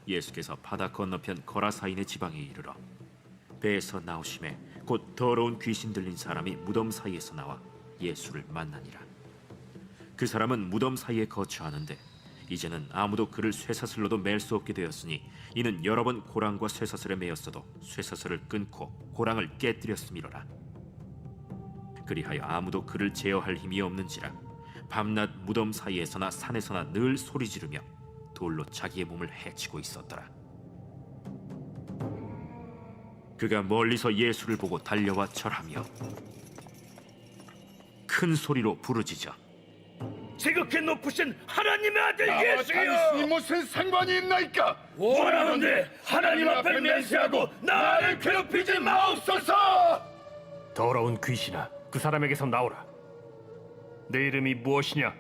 예수께서 바다 건너편 거라사인의 지방에 이르러 배에서 나오심에 곧 더러운 귀신 들린 사람이 무덤 사이에서 나와 예수를 만나니라. 그 사람은 무덤 사이에 거처하는데 이제는 아무도 그를 쇠사슬로도 맬 수 없게 되었으니 이는 여러 번 고랑과 쇠사슬에 매였어도 쇠사슬을 끊고 고랑을 깨뜨렸음이로라. 그리하여 아무도 그를 제어할 힘이 없는지라 밤낮 무덤 사이에서나 산에서나 늘 소리 지르며 돌로 자기의 몸을 해치고 있었더라. 그가 멀리서 예수를 보고 달려와 절하며 큰 소리로 부르짖어 지극히 높으신 하나님의 아들 예수여, 당신이 무슨 상관이 있나이까? 원하건대 하나님 앞에 맹세하고 나를 괴롭히지 마옵소서. 더러운 귀신아, 그 사람에게서 나오라. 내 이름이 무엇이냐?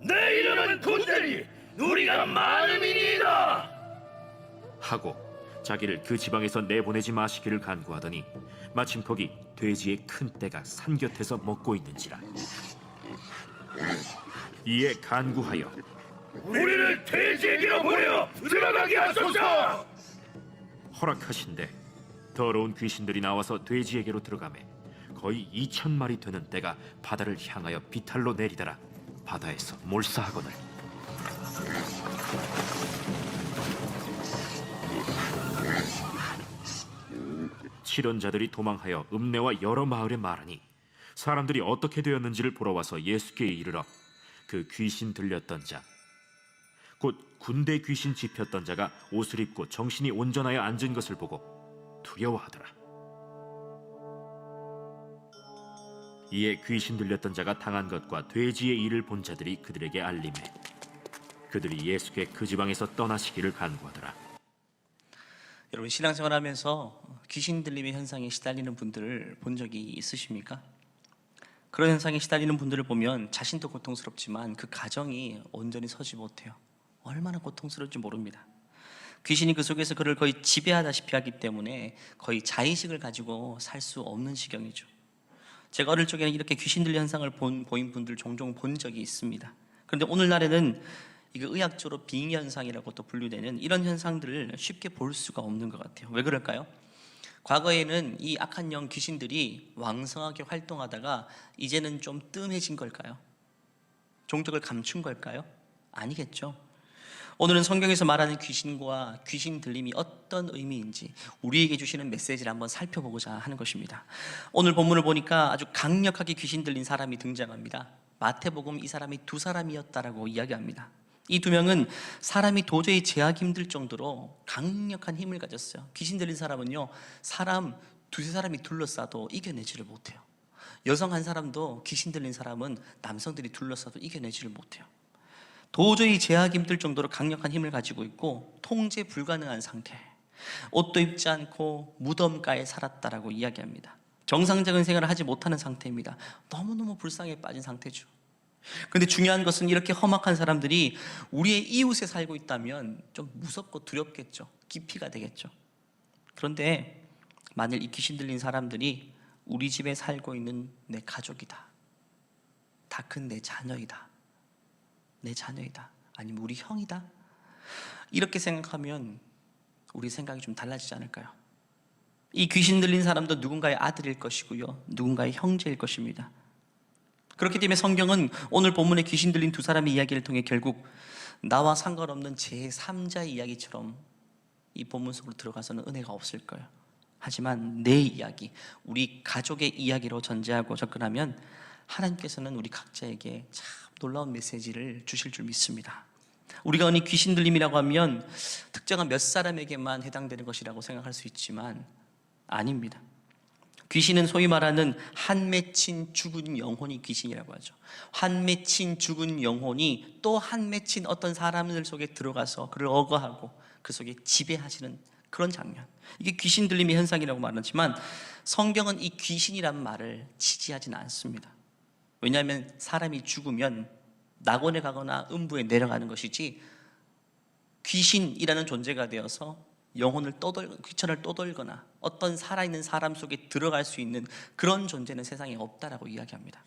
내 이름은 군대리, 우리가 많음이니이다 하고 자기를 그 지방에서 내보내지 마시기를 간구하더니 마침 거기 돼지의 큰 떼가 산 곁에서 먹고 있는지라. 이에 간구하여 우리를 돼지에게로 보내어 들어가게 하소서. 허락하신대 더러운 귀신들이 나와서 돼지에게로 들어가매 거의 2,000마리 되는 떼가 바다를 향하여 비탈로 내리더라. 바다에서 몰사하거늘 칠언자들이 도망하여 읍내와 여러 마을에 말하니 사람들이 어떻게 되었는지를 보러 와서 예수께 이르러 그 귀신 들렸던 자 곧 군대 귀신 집혔던 자가 옷을 입고 정신이 온전하여 앉은 것을 보고 두려워하더라. 이에 귀신 들렸던 자가 당한 것과 돼지의 일을 본 자들이 그들에게 알림해 그들이 예수께 그 지방에서 떠나시기를 간구하더라. 여러분, 신앙생활하면서 귀신 들림의 현상에 시달리는 분들을 본 적이 있으십니까? 그런 현상에 시달리는 분들을 보면 자신도 고통스럽지만 그 가정이 온전히 서지 못해요. 얼마나 고통스러울지 모릅니다. 귀신이 그 속에서 그를 거의 지배하다시피 하기 때문에 거의 자의식을 가지고 살 수 없는 지경이죠. 제가 어릴 적에는 이렇게 귀신 들린 현상을 보인 분들 종종 본 적이 있습니다. 그런데 오늘날에는 이거 의학적으로 빙현상이라고 또 분류되는 이런 현상들을 쉽게 볼 수가 없는 것 같아요. 왜 그럴까요? 과거에는 이 악한 영 귀신들이 왕성하게 활동하다가 이제는 좀 뜸해진 걸까요? 종적을 감춘 걸까요? 아니겠죠. 오늘은 성경에서 말하는 귀신과 귀신 들림이 어떤 의미인지 우리에게 주시는 메시지를 한번 살펴보고자 하는 것입니다. 오늘 본문을 보니까 아주 강력하게 귀신 들린 사람이 등장합니다. 마태복음 이 사람이 두 사람이었다라고 이야기합니다. 이 두 명은 사람이 도저히 제하기 힘들 정도로 강력한 힘을 가졌어요. 귀신 들린 사람은요, 사람 두세 사람이 둘러싸도 이겨내지를 못해요. 여성 한 사람도 귀신 들린 사람은 남성들이 둘러싸도 이겨내지를 못해요. 도저히 제하기 힘들 정도로 강력한 힘을 가지고 있고 통제 불가능한 상태, 옷도 입지 않고 무덤가에 살았다라고 이야기합니다. 정상적인 생활을 하지 못하는 상태입니다. 너무너무 불쌍에 빠진 상태죠. 그런데 중요한 것은 이렇게 험악한 사람들이 우리의 이웃에 살고 있다면 좀 무섭고 두렵겠죠. 기피가 되겠죠. 그런데 만일 이 귀신 들린 사람들이 우리 집에 살고 있는 내 가족이다, 다 큰 내 자녀이다, 내 자녀이다, 아니면 우리 형이다, 이렇게 생각하면 우리 생각이 좀 달라지지 않을까요? 이 귀신 들린 사람도 누군가의 아들일 것이고요, 누군가의 형제일 것입니다. 그렇기 때문에 성경은 오늘 본문에 귀신 들린 두 사람의 이야기를 통해 결국 나와 상관없는 제3자의 이야기처럼 이 본문 속으로 들어가서는 은혜가 없을 거예요. 하지만 내 이야기, 우리 가족의 이야기로 전제하고 접근하면 하나님께서는 우리 각자에게 참 놀라운 메시지를 주실 줄 믿습니다. 우리가 흔히 귀신 들림이라고 하면 특정한 몇 사람에게만 해당되는 것이라고 생각할 수 있지만 아닙니다. 귀신은 소위 말하는 한 맺힌 죽은 영혼이 귀신이라고 하죠. 한 맺힌 죽은 영혼이 또 한 맺힌 어떤 사람들 속에 들어가서 그를 억어하고 그 속에 지배하시는 그런 장면, 이게 귀신 들림의 현상이라고 말하지만 성경은 이 귀신이란 말을 지지하지는 않습니다. 왜냐하면 사람이 죽으면 낙원에 가거나 음부에 내려가는 것이지 귀신이라는 존재가 되어서 영혼을 귀천을 떠돌거나 어떤 살아있는 사람 속에 들어갈 수 있는 그런 존재는 세상에 없다라고 이야기합니다.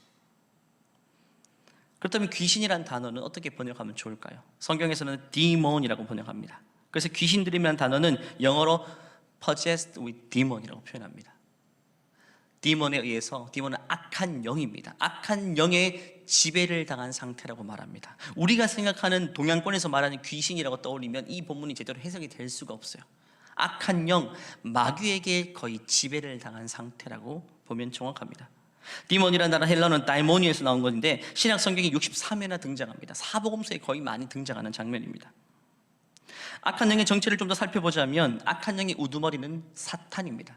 그렇다면 귀신이란 단어는 어떻게 번역하면 좋을까요? 성경에서는 demon이라고 번역합니다. 그래서 귀신들이라는 단어는 영어로 possessed with demon이라고 표현합니다. 디몬에 의해서, 디몬은 악한 영입니다. 악한 영의 지배를 당한 상태라고 말합니다. 우리가 생각하는 동양권에서 말하는 귀신이라고 떠올리면 이 본문이 제대로 해석이 될 수가 없어요. 악한 영, 마귀에게 거의 지배를 당한 상태라고 보면 정확합니다. 디몬이라는 단어 헬라어는 다이모니에서 나온 것인데 신약 성경에 63회나 등장합니다. 사복음서에 거의 많이 등장하는 장면입니다. 악한 영의 정체를 좀 더 살펴보자면 악한 영의 우두머리는 사탄입니다.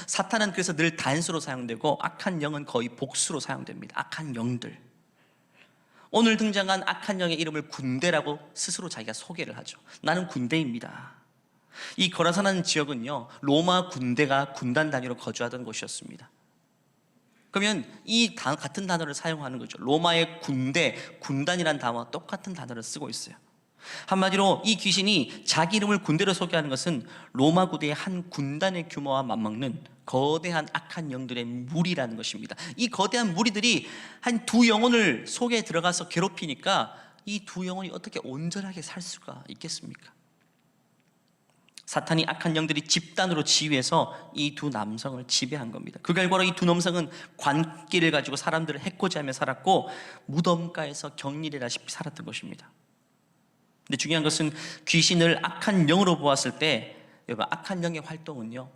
사탄은 그래서 늘 단수로 사용되고 악한 영은 거의 복수로 사용됩니다. 악한 영들. 오늘 등장한 악한 영의 이름을 군대라고 스스로 자기가 소개를 하죠. 나는 군대입니다. 이 거라사라는 지역은요, 로마 군대가 군단 단위로 거주하던 곳이었습니다. 그러면 이 같은 단어를 사용하는 거죠. 로마의 군대, 군단이라는 단어와 똑같은 단어를 쓰고 있어요. 한마디로 이 귀신이 자기 이름을 군대로 소개하는 것은 로마 군대의 한 군단의 규모와 맞먹는 거대한 악한 영들의 무리라는 것입니다. 이 거대한 무리들이 한 두 영혼을 속에 들어가서 괴롭히니까 이 두 영혼이 어떻게 온전하게 살 수가 있겠습니까? 사탄이 악한 영들이 집단으로 지휘해서 이 두 남성을 지배한 겁니다. 그 결과로 이 두 남성은 관기를 가지고 사람들을 해코지하며 살았고 무덤가에서 격리되다시피 살았던 것입니다. 근데 중요한 것은 귀신을 악한 영으로 보았을 때 여러분, 악한 영의 활동은요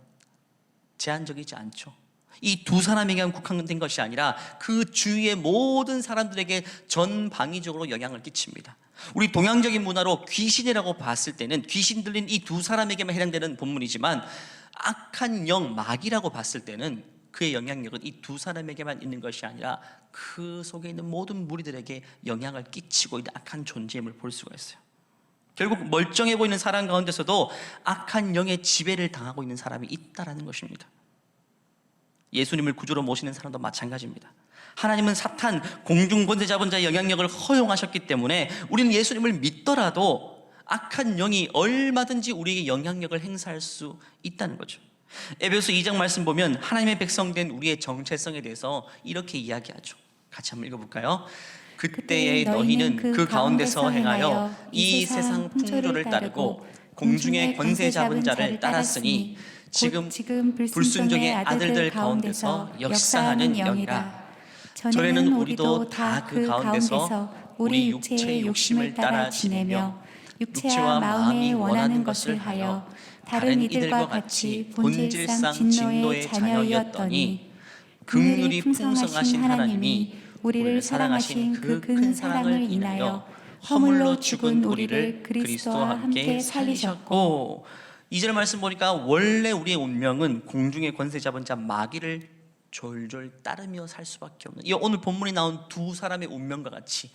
제한적이지 않죠. 이 두 사람에게만 국한된 것이 아니라 그 주위의 모든 사람들에게 전방위적으로 영향을 끼칩니다. 우리 동양적인 문화로 귀신이라고 봤을 때는 귀신 들린 이 두 사람에게만 해당되는 본문이지만 악한 영, 마귀라고 봤을 때는 그의 영향력은 이 두 사람에게만 있는 것이 아니라 그 속에 있는 모든 무리들에게 영향을 끼치고 있는 악한 존재임을 볼 수가 있어요. 결국 멀쩡해 보이는 사람 가운데서도 악한 영의 지배를 당하고 있는 사람이 있다라는 것입니다. 예수님을 구주로 모시는 사람도 마찬가지입니다. 하나님은 사탄, 공중 권세 잡은 자의 영향력을 허용하셨기 때문에 우리는 예수님을 믿더라도 악한 영이 얼마든지 우리에게 영향력을 행사할 수 있다는 거죠. 에베소 2장 말씀 보면 하나님의 백성된 우리의 정체성에 대해서 이렇게 이야기하죠. 같이 한번 읽어볼까요? 그때의 너희는 그 가운데서 행하여 이 세상 풍조를 따르고 공중의 권세 잡은 자를 따랐으니 지금 불순종의 아들들 가운데서 역사하는 영이라. 전에는 우리도 다 그 가운데서 우리 육체의 욕심을 따라 지내며 육체와 마음이 원하는 것을 하여 다른 이들과 같이 본질상 진노의 자녀였더니 긍휼이 풍성하신 하나님이 우리를 사랑하신 그 큰 사랑을 인하여 허물로 죽은 우리를 그리스도와 함께 살리셨고. 2절 말씀 보니까 원래 우리의 운명은 공중의 권세 잡은 자 마귀를 졸졸 따르며 살 수밖에 없는, 이 오늘 본문에 나온 두 사람의 운명과 같이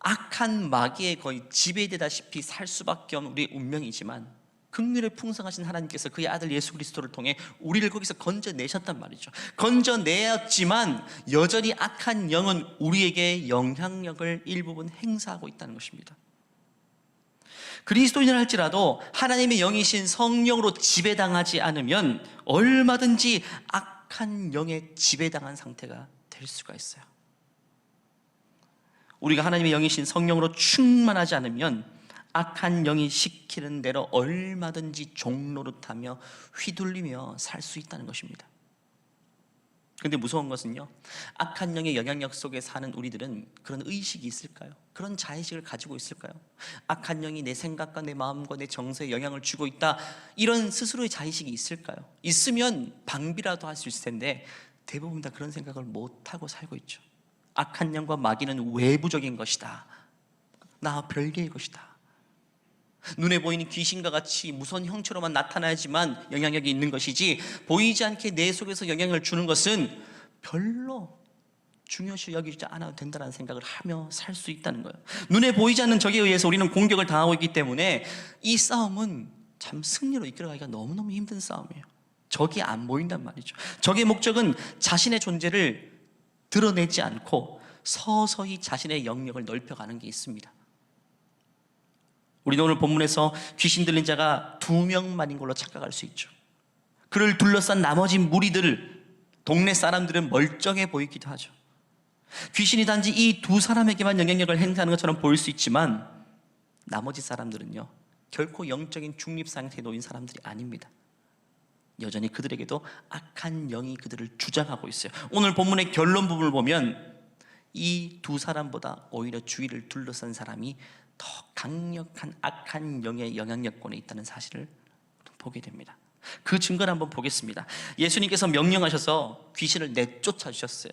악한 마귀에 거의 지배되다시피 살 수밖에 없는 우리의 운명이지만 긍휼에 풍성하신 하나님께서 그의 아들 예수 그리스도를 통해 우리를 거기서 건져내셨단 말이죠. 건져내었지만 여전히 악한 영은 우리에게 영향력을 일부분 행사하고 있다는 것입니다. 그리스도인을 할지라도 하나님의 영이신 성령으로 지배당하지 않으면 얼마든지 악한 영에 지배당한 상태가 될 수가 있어요. 우리가 하나님의 영이신 성령으로 충만하지 않으면 악한 영이 시키는 대로 얼마든지 종노릇하며 휘둘리며 살 수 있다는 것입니다. 그런데 무서운 것은요, 악한 영의 영향력 속에 사는 우리들은 그런 의식이 있을까요? 그런 자의식을 가지고 있을까요? 악한 영이 내 생각과 내 마음과 내 정서에 영향을 주고 있다, 이런 스스로의 자의식이 있을까요? 있으면 방비라도 할 수 있을 텐데 대부분 다 그런 생각을 못하고 살고 있죠. 악한 영과 마귀는 외부적인 것이다, 나와 별개의 것이다, 눈에 보이는 귀신과 같이 무서운 형체로만 나타나야지만 영향력이 있는 것이지 보이지 않게 내 속에서 영향을 주는 것은 별로 중요시 여기지 않아도 된다는 생각을 하며 살 수 있다는 거예요. 눈에 보이지 않는 적에 의해서 우리는 공격을 당하고 있기 때문에 이 싸움은 참 승리로 이끌어가기가 너무너무 힘든 싸움이에요. 적이 안 보인단 말이죠. 적의 목적은 자신의 존재를 드러내지 않고 서서히 자신의 영역을 넓혀가는 게 있습니다. 우리는 오늘 본문에서 귀신 들린 자가 2명만인 걸로 착각할 수 있죠. 그를 둘러싼 나머지 무리들, 동네 사람들은 멀쩡해 보이기도 하죠. 귀신이 단지 이 두 사람에게만 영향력을 행사하는 것처럼 보일 수 있지만 나머지 사람들은요, 결코 영적인 중립 상태에 놓인 사람들이 아닙니다. 여전히 그들에게도 악한 영이 그들을 주장하고 있어요. 오늘 본문의 결론 부분을 보면 이 두 사람보다 오히려 주위를 둘러싼 사람이 더 강력한 악한 영의 영향력권에 있다는 사실을 보게 됩니다. 그 증거를 한번 보겠습니다. 예수님께서 명령하셔서 귀신을 내쫓아 주셨어요.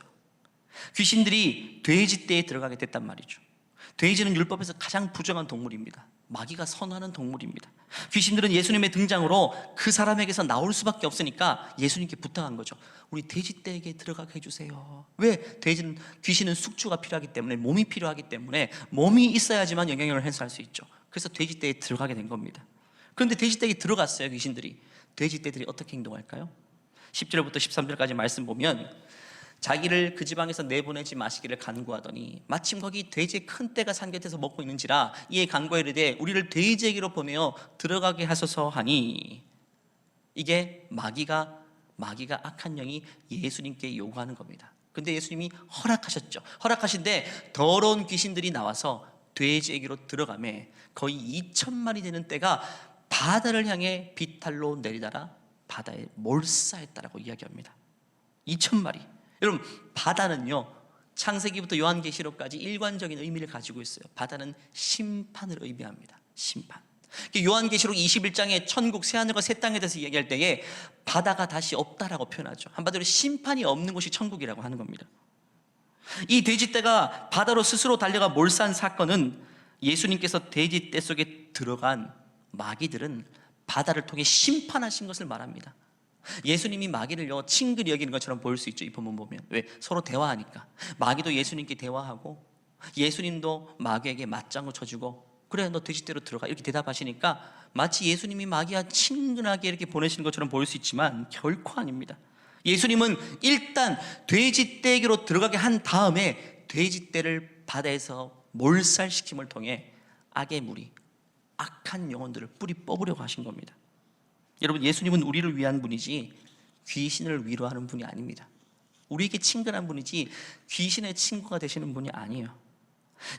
귀신들이 돼지떼에 들어가게 됐단 말이죠. 돼지는 율법에서 가장 부정한 동물입니다. 마귀가 선호하는 동물입니다. 귀신들은 예수님의 등장으로 그 사람에게서 나올 수밖에 없으니까 예수님께 부탁한 거죠. 우리 돼지떼에게 들어가게 해주세요. 왜? 귀신은 숙주가 필요하기 때문에, 몸이 필요하기 때문에, 몸이 있어야지만 영향력을 행사할 수 있죠. 그래서 돼지떼에 들어가게 된 겁니다. 그런데 돼지떼에 들어갔어요. 귀신들이. 돼지떼들이 어떻게 행동할까요? 10절부터 13절까지 말씀 보면 자기를 그 지방에서 내보내지 마시기를 간구하더니 마침 거기 돼지의 큰 떼가 산 곁에서 먹고 있는지라 이에 간구하여 이르되 우리를 돼지에게로 보내어 들어가게 하소서 하니, 이게 마귀가 악한 영이 예수님께 요구하는 겁니다. 근데 예수님이 허락하셨죠. 허락하신데 더러운 귀신들이 나와서 돼지에게로 들어가매 거의 2,000마리 되는 떼가 바다를 향해 비탈로 내리다라 바다에 몰사했다라고 이야기합니다. 2,000마리. 여러분, 바다는요, 창세기부터 요한계시록까지 일관적인 의미를 가지고 있어요. 바다는 심판을 의미합니다. 심판. 요한계시록 21장에 천국, 새하늘과 새 땅에 대해서 이야기할 때에 바다가 다시 없다라고 표현하죠. 한마디로 심판이 없는 곳이 천국이라고 하는 겁니다. 이 돼지떼가 바다로 스스로 달려가 몰사한 사건은 예수님께서 돼지떼 속에 들어간 마귀들은 바다를 통해 심판하신 것을 말합니다. 예수님이 마귀를요 친근히 여기는 것처럼 보일 수 있죠. 이 본문 보면. 왜? 서로 대화하니까. 마귀도 예수님께 대화하고 예수님도 마귀에게 맞장구 쳐주고, 그래 너 돼지떼로 들어가, 이렇게 대답하시니까 마치 예수님이 마귀와 친근하게 이렇게 보내시는 것처럼 보일 수 있지만 결코 아닙니다. 예수님은 일단 돼지떼에게로 들어가게 한 다음에 돼지떼를 바다에서 몰살시킴을 통해 악의 무리, 악한 영혼들을 뿌리 뽑으려고 하신 겁니다. 여러분, 예수님은 우리를 위한 분이지 귀신을 위로하는 분이 아닙니다. 우리에게 친근한 분이지 귀신의 친구가 되시는 분이 아니에요.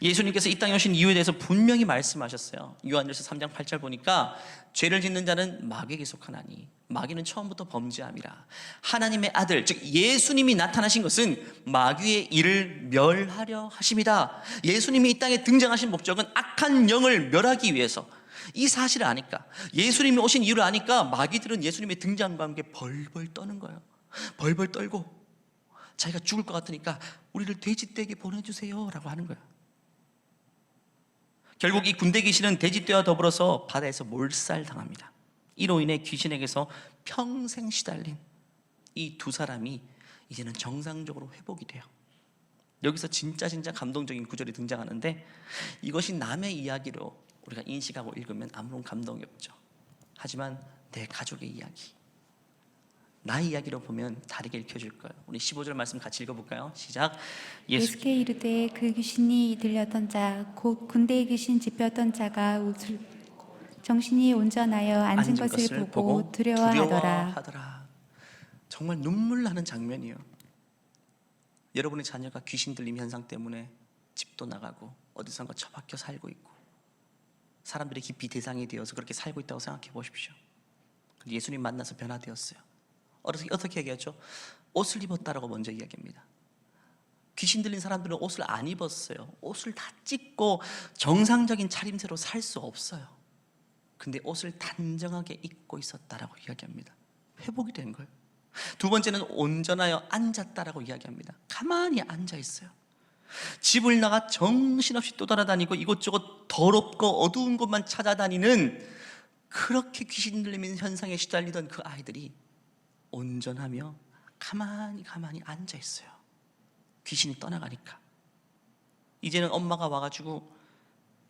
예수님께서 이 땅에 오신 이유에 대해서 분명히 말씀하셨어요. 요한일서 3장 8절 보니까 죄를 짓는 자는 마귀에게 속하나니 마귀는 처음부터 범죄함이라. 하나님의 아들, 즉 예수님이 나타나신 것은 마귀의 일을 멸하려 하심이다. 예수님이 이 땅에 등장하신 목적은 악한 영을 멸하기 위해서. 이 사실을 아니까, 예수님이 오신 이유를 아니까 마귀들은 예수님의 등장과 함께 벌벌 떠는 거예요. 벌벌 떨고 자기가 죽을 것 같으니까 우리를 돼지떼에게 보내주세요 라고 하는 거예요. 결국 이 군대 귀신은 돼지떼와 더불어서 바다에서 몰살당합니다. 이로 인해 귀신에게서 평생 시달린 이 두 사람이 이제는 정상적으로 회복이 돼요. 여기서 진짜 감동적인 구절이 등장하는데, 이것이 남의 이야기로 우리가 인식하고 읽으면 아무런 감동이 없죠. 하지만 내 가족의 이야기, 나의 이야기로 보면 다르게 읽혀질 거예요. 우리 15절 말씀 같이 읽어볼까요? 시작. 예수께 이르되 그 귀신이 들렸던 자 곧 군대에 귀신 집혔던 자가 정신이 온전하여 앉은 것을 보고 두려워하더라. 정말 눈물 나는 장면이에요. 여러분의 자녀가 귀신 들림 현상 때문에 집도 나가고 어디선가 처박혀 살고 있고 사람들의 깊이 대상이 되어서 그렇게 살고 있다고 생각해 보십시오. 예수님 만나서 변화되었어요. 어떻게 얘기하죠? 옷을 입었다라고 먼저 이야기합니다. 귀신 들린 사람들은 옷을 안 입었어요. 옷을 다 찢고 정상적인 차림새로 살 수 없어요. 근데 옷을 단정하게 입고 있었다라고 이야기합니다. 회복이 된 거예요. 두 번째는 온전하여 앉았다라고 이야기합니다. 가만히 앉아 있어요. 집을 나가 정신없이 또 돌아다니고 이곳저곳 더럽고 어두운 곳만 찾아다니는, 그렇게 귀신 들리는 현상에 시달리던 그 아이들이 온전하며 가만히 앉아 있어요. 귀신이 떠나가니까. 이제는 엄마가 와가지고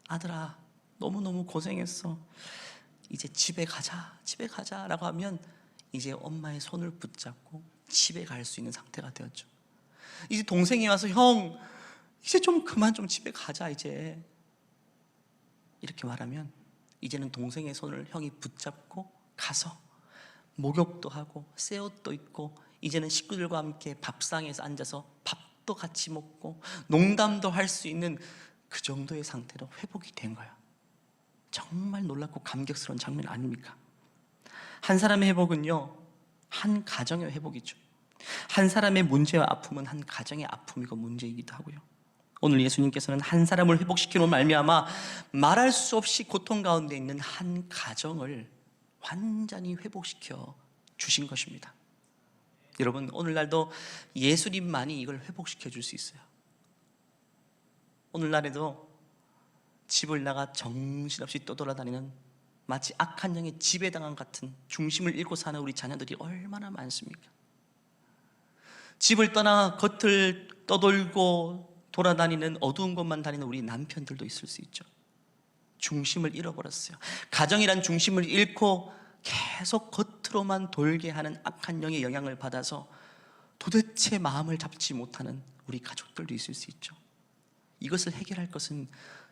아들아 너무너무 고생했어, 이제 집에 가자 라고 하면 이제 엄마의 손을 붙잡고 집에 갈 수 있는 상태가 되었죠. 이제 동생이 와서 형 이제 좀 그만 좀 집에 가자 이제, 이렇게 말하면 이제는 동생의 손을 형이 붙잡고 가서 목욕도 하고 새 옷도 입고 이제는 식구들과 함께 밥상에서 앉아서 밥도 같이 먹고 농담도 할 수 있는 그 정도의 상태로 회복이 된 거야. 정말 놀랍고 감격스러운 장면 아닙니까? 한 사람의 회복은요, 한 가정의 회복이죠. 한 사람의 문제와 아픔은 한 가정의 아픔이고 문제이기도 하고요. 오늘 예수님께서는 한 사람을 회복시키는 말미암아 말할 수 없이 고통 가운데 있는 한 가정을 완전히 회복시켜 주신 것입니다. 여러분, 오늘날도 예수님만이 이걸 회복시켜 줄 수 있어요. 오늘날에도 집을 나가 정신없이 떠돌아다니는 마치 악한 영의 지배당한 같은 중심을 잃고 사는 우리 자녀들이 얼마나 많습니까? 집을 떠나 겉을 떠돌고 돌아다니는 어두운 곳만 다니는 우리 남편들도 있을 수 있죠. 중심을 잃어버렸어요. 가정이란 중심을 잃고 계속 겉으로만 돌게 하는 악한 영의 영향을 받아서 도대체 마음을 잡지 못하는 우리 가족들도 있을 수 있죠. 이것을 해결할 것은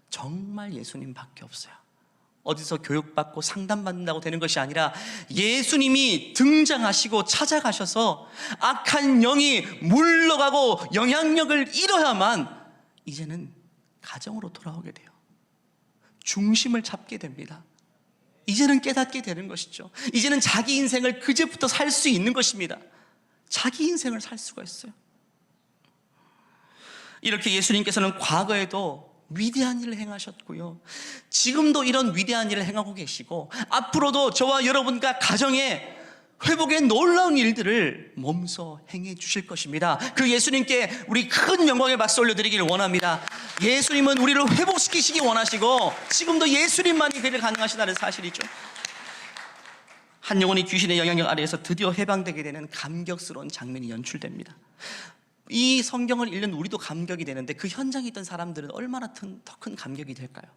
정말 예수님밖에 없어요. 어디서 교육받고 상담받는다고 되는 것이 아니라 예수님이 등장하시고 찾아가셔서 악한 영이 물러가고 영향력을 잃어야만 이제는 가정으로 돌아오게 돼요. 중심을 잡게 됩니다. 이제는 깨닫게 되는 것이죠. 이제는 자기 인생을 그제부터 살 수 있는 것입니다. 자기 인생을 살 수가 있어요. 이렇게 예수님께서는 과거에도 위대한 일을 행하셨고요, 지금도 이런 위대한 일을 행하고 계시고 앞으로도 저와 여러분과 가정에 회복의 놀라운 일들을 몸소 행해 주실 것입니다. 그 예수님께 우리 큰 영광의 박수 올려드리기를 원합니다. 예수님은 우리를 회복시키시기 원하시고 지금도 예수님만이 그를 가능하시다는 사실이죠. 한 영혼이 귀신의 영향력 아래에서 드디어 해방되게 되는 감격스러운 장면이 연출됩니다. 이 성경을 읽는 우리도 감격이 되는데 그 현장에 있던 사람들은 얼마나 더 큰 감격이 될까요?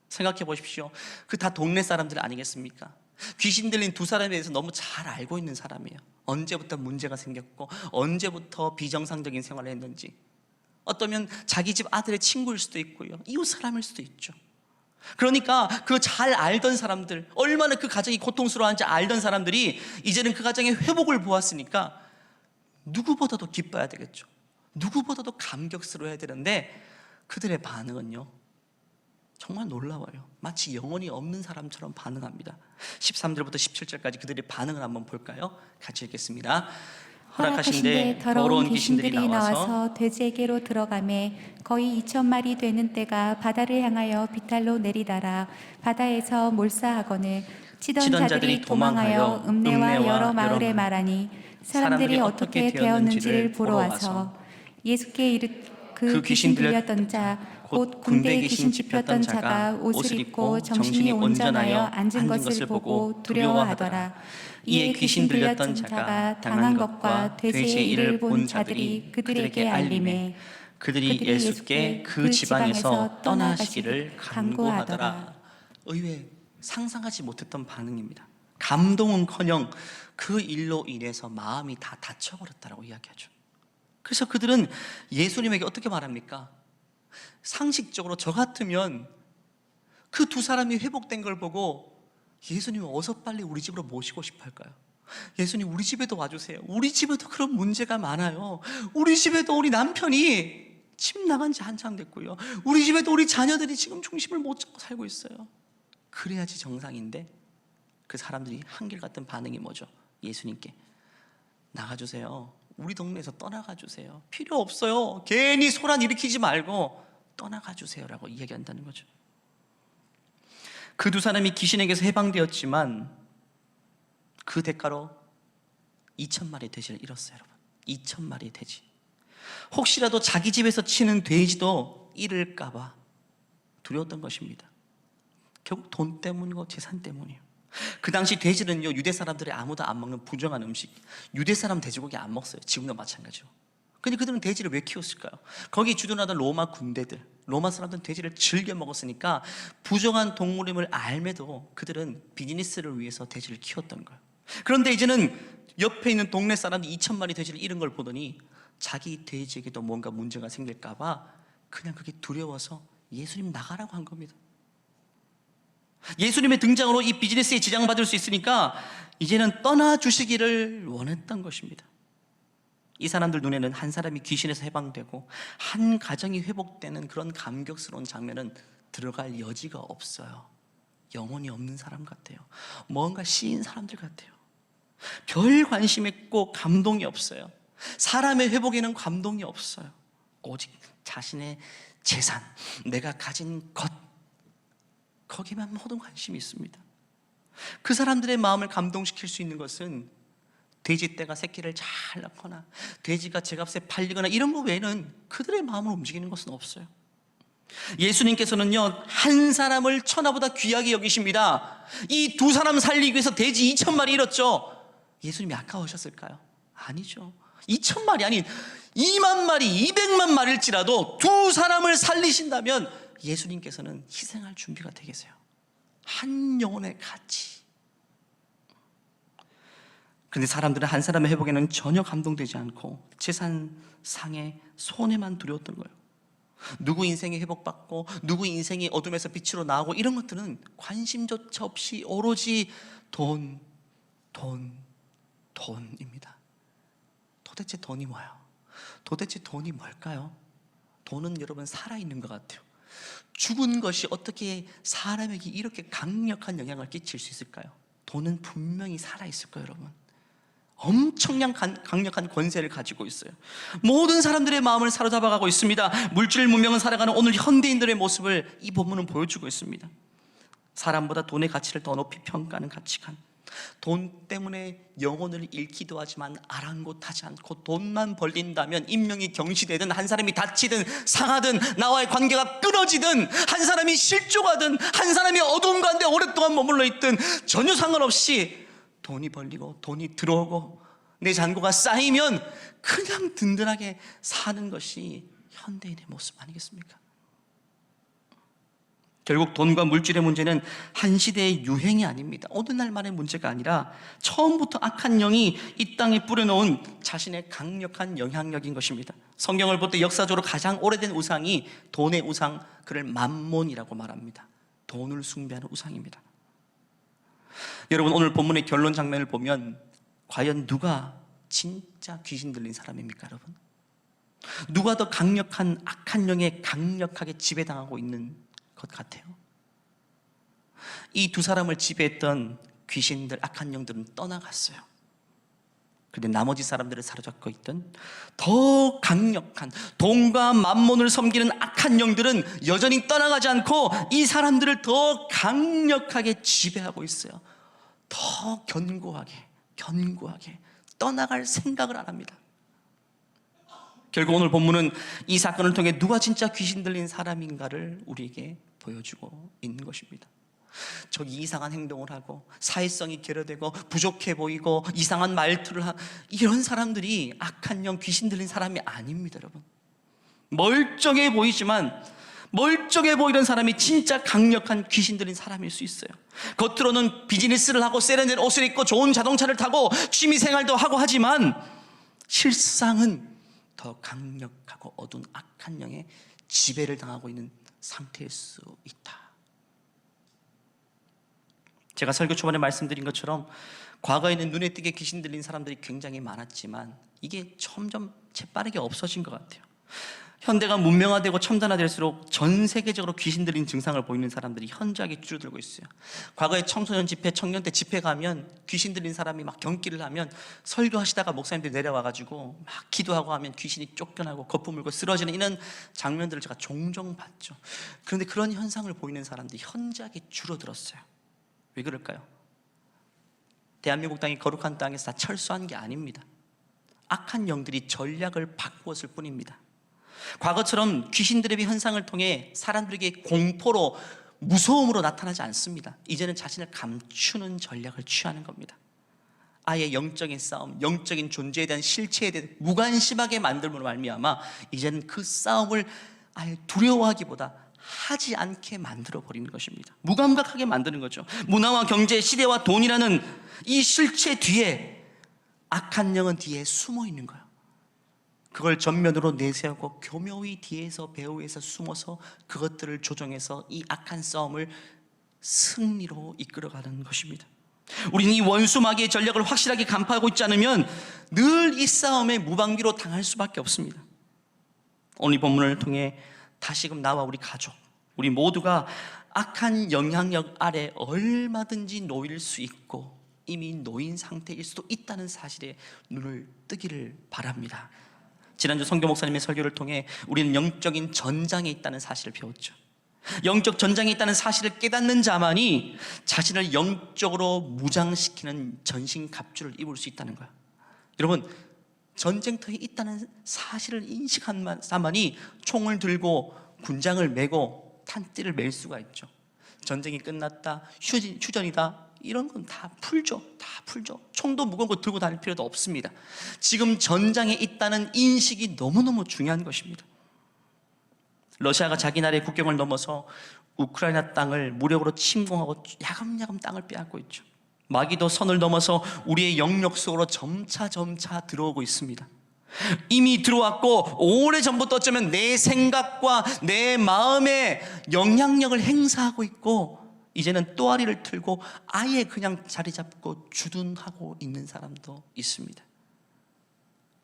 생각해 보십시오. 그 다 동네 사람들 아니겠습니까? 귀신 들린 두 사람에 대해서 너무 잘 알고 있는 사람이에요. 언제부터 문제가 생겼고 언제부터 비정상적인 생활을 했는지. 어떠면 자기 집 아들의 친구일 수도 있고요, 이웃 사람일 수도 있죠. 그러니까 그 잘 알던 사람들, 얼마나 그 가정이 고통스러워한지 알던 사람들이 이제는 그 가정의 회복을 보았으니까 누구보다도 기뻐야 되겠죠. 누구보다도 감격스러워야 되는데 그들의 반응은요, 정말 놀라워요. 마치 영혼이 없는 사람처럼 반응합니다. 13절부터 17절까지 그들의 반응을 한번 볼까요? 같이 읽겠습니다. 허락하신데 더러운 귀신들이 나와서 돼지에게로 들어가매 거의 2,000마리 되는 떼가 바다를 향하여 비탈로 내리다라 바다에서 몰사하거늘 치던 자들이 도망하여 읍내와 여러 마을에 말하니 사람들이 어떻게 되었는지를 보러 와서 예수께 그 귀신 들렸던 자 곧 군대에 귀신 짚혔던 자가 옷을 입고 정신이 온전하여 앉은 것을 보고 두려워하더라. 이에 귀신 들렸던 자가 당한 것과 돼지의 일을 본 자들이 그들에게 알림해 그들이 예수께 그 지방에서 떠나시기를 간구하더라. 의외 상상하지 못했던 반응입니다. 감동은커녕 그 일로 인해서 마음이 다 다쳐버렸다라고 이야기하죠. 그래서 그들은 예수님에게 어떻게 말합니까? 상식적으로 저 같으면 그 두 사람이 회복된 걸 보고 예수님 어서 빨리 우리 집으로 모시고 싶어 할까요? 예수님 우리 집에도 와주세요. 우리 집에도 그런 문제가 많아요. 우리 집에도 우리 남편이 집 나간 지 한참 됐고요, 우리 집에도 우리 자녀들이 지금 중심을 못 잡고 살고 있어요. 그래야지 정상인데 그 사람들이 한결같은 반응이 뭐죠? 예수님께 나가주세요. 우리 동네에서 떠나가주세요. 필요 없어요. 괜히 소란 일으키지 말고 떠나가주세요라고 이야기한다는 거죠. 그 두 사람이 귀신에게서 해방되었지만 그 대가로 2,000마리의 돼지를 잃었어요. 여러분, 2,000마리의 돼지. 혹시라도 자기 집에서 치는 돼지도 잃을까 봐 두려웠던 것입니다. 결국 돈 때문이고 재산 때문이에요. 그 당시 돼지는요, 유대 사람들이 아무도 안 먹는 부정한 음식, 유대 사람 돼지고기 안 먹었어요. 지금도 마찬가지로. 근데 그들은 돼지를 왜 키웠을까요? 거기 주둔하던 로마 군대들, 로마 사람들은 돼지를 즐겨 먹었으니까 부정한 동물임을 알매도 그들은 비즈니스를 위해서 돼지를 키웠던 거예요. 그런데 이제는 옆에 있는 동네 사람들이 2,000마리 돼지를 잃은 걸 보더니 자기 돼지에게도 뭔가 문제가 생길까 봐 그냥 그게 두려워서 예수님 나가라고 한 겁니다. 예수님의 등장으로 이 비즈니스에 지장받을 수 있으니까 이제는 떠나주시기를 원했던 것입니다. 이 사람들 눈에는 한 사람이 귀신에서 해방되고 한 가정이 회복되는 그런 감격스러운 장면은 들어갈 여지가 없어요. 영혼이 없는 사람 같아요. 뭔가 씌인 사람들 같아요. 별 관심 있고 감동이 없어요. 사람의 회복에는 감동이 없어요. 오직 자신의 재산, 내가 가진 것, 거기만 모든 관심이 있습니다. 그 사람들의 마음을 감동시킬 수 있는 것은 돼지떼가 새끼를 잘 낳거나 돼지가 제값에 팔리거나 이런 거 외에는 그들의 마음을 움직이는 것은 없어요. 예수님께서는요, 한 사람을 천하보다 귀하게 여기십니다. 이 두 사람 살리기 위해서 돼지 2,000마리 잃었죠. 예수님이 아까우셨을까요? 아니죠. 2,000마리 아닌 2만 마리, 200만 마리일지라도 두 사람을 살리신다면 예수님께서는 희생할 준비가 되계세요. 한 영혼의 가치. 그런데 사람들은 한 사람의 회복에는 전혀 감동되지 않고 재산상의 손해만 두려웠던 거예요. 누구 인생이 회복받고 누구 인생이 어둠에서 빛으로 나오고 이런 것들은 관심조차 없이 오로지 돈입니다. 도대체 돈이 뭐예요? 도대체 돈이 뭘까요? 돈은 여러분 살아있는 것 같아요. 죽은 것이 어떻게 사람에게 이렇게 강력한 영향을 끼칠 수 있을까요? 돈은 분명히 살아있을 거예요, 여러분. 엄청난 강력한 권세를 가지고 있어요. 모든 사람들의 마음을 사로잡아가고 있습니다. 물질 문명을 살아가는 오늘 현대인들의 모습을 이 본문은 보여주고 있습니다. 사람보다 돈의 가치를 더 높이 평가하는 가치관, 돈 때문에 영혼을 잃기도 하지만 아랑곳하지 않고 돈만 벌린다면 인명이 경시되든 한 사람이 다치든 상하든 나와의 관계가 끊어지든 한 사람이 실종하든 한 사람이 어두운 가운데 오랫동안 머물러 있든 전혀 상관없이 돈이 벌리고 돈이 들어오고 내 잔고가 쌓이면 그냥 든든하게 사는 것이 현대인의 모습 아니겠습니까? 결국 돈과 물질의 문제는 한 시대의 유행이 아닙니다. 어느 날만의 문제가 아니라 처음부터 악한 영이 이 땅에 뿌려놓은 자신의 강력한 영향력인 것입니다. 성경을 볼 때 역사적으로 가장 오래된 우상이 돈의 우상, 그를 맘몬이라고 말합니다. 돈을 숭배하는 우상입니다. 여러분, 오늘 본문의 결론 장면을 보면 과연 누가 진짜 귀신 들린 사람입니까, 여러분? 누가 더 강력한 악한 영에 강력하게 지배당하고 있는 것 같아요? 이 두 사람을 지배했던 귀신들, 악한 영들은 떠나갔어요. 그런데 나머지 사람들을 사로잡고 있던 더 강력한 돈과 만몬을 섬기는 악한 영들은 여전히 떠나가지 않고 이 사람들을 더 강력하게 지배하고 있어요. 더 견고하게 떠나갈 생각을 안 합니다. 결국 오늘 본문은 이 사건을 통해 누가 진짜 귀신 들린 사람인가를 우리에게 보여주고 있는 것입니다. 저기 이상한 행동을 하고 사회성이 결여되고 부족해 보이고 이상한 말투를 하는 이런 사람들이 악한 영, 귀신 들린 사람이 아닙니다, 여러분. 멀쩡해 보이는 사람이 진짜 강력한 귀신 들린 사람일 수 있어요. 겉으로는 비즈니스를 하고 세련된 옷을 입고 좋은 자동차를 타고 취미생활도 하고 하지만 실상은 더 강력하고 어두운 악한 영의 지배를 당하고 있는 상태일 수 있다. 제가 설교 초반에 말씀드린 것처럼 과거에는 눈에 띄게 귀신 들린 사람들이 굉장히 많았지만 이게 점점 재빠르게 없어진 것 같아요. 현대가 문명화되고 첨단화될수록 전 세계적으로 귀신 들린 증상을 보이는 사람들이 현저하게 줄어들고 있어요. 과거에 청소년 집회, 청년 때 집회 가면 귀신 들린 사람이 막 경기를 하면 설교하시다가 목사님들이 내려와가지고 막 기도하고 하면 귀신이 쫓겨나고 거품 물고 쓰러지는 이런 장면들을 제가 종종 봤죠. 그런데 그런 현상을 보이는 사람들이 현저하게 줄어들었어요. 왜 그럴까요? 대한민국 땅이 거룩한 땅에서 다 철수한 게 아닙니다. 악한 영들이 전략을 바꾸었을 뿐입니다. 과거처럼 귀신들의 현상을 통해 사람들에게 공포로 무서움으로 나타나지 않습니다. 이제는 자신을 감추는 전략을 취하는 겁니다. 아예 영적인 싸움, 영적인 존재에 대한 실체에 대해 무관심하게 만들므로 말미암아 이제는 그 싸움을 아예 두려워하기보다 하지 않게 만들어버리는 것입니다. 무감각하게 만드는 거죠. 문화와 경제, 시대와 돈이라는 이 실체 뒤에 악한 영은 뒤에 숨어 있는 거예요. 그걸 전면으로 내세우고 교묘히 뒤에서 배후에서 숨어서 그것들을 조정해서 이 악한 싸움을 승리로 이끌어가는 것입니다. 우리는 이 원수 마귀의 전략을 확실하게 간파하고 있지 않으면 늘 이 싸움에 무방비로 당할 수밖에 없습니다. 오늘 이 본문을 통해 다시금 나와 우리 가족, 우리 모두가 악한 영향력 아래 얼마든지 놓일 수 있고 이미 놓인 상태일 수도 있다는 사실에 눈을 뜨기를 바랍니다. 지난주 성교 목사님의 설교를 통해 우리는 영적인 전장에 있다는 사실을 배웠죠. 영적 전장에 있다는 사실을 깨닫는 자만이 자신을 영적으로 무장시키는 전신갑주를 입을 수 있다는 거야. 여러분, 전쟁터에 있다는 사실을 인식한 자만이 총을 들고 군장을 메고 탄띠를 맬 수가 있죠. 전쟁이 끝났다, 휴전이다, 이런 건 다 풀죠. 다 풀죠. 총도 무거운 거 들고 다닐 필요도 없습니다. 지금 전장에 있다는 인식이 너무너무 중요한 것입니다. 러시아가 자기 나라의 국경을 넘어서 우크라이나 땅을 무력으로 침공하고 야금야금 땅을 빼앗고 있죠. 마귀도 선을 넘어서 우리의 영역 속으로 점차 들어오고 있습니다. 이미 들어왔고 오래전부터 어쩌면 내 생각과 내 마음에 영향력을 행사하고 있고 이제는 또아리를 틀고 아예 그냥 자리 잡고 주둔하고 있는 사람도 있습니다.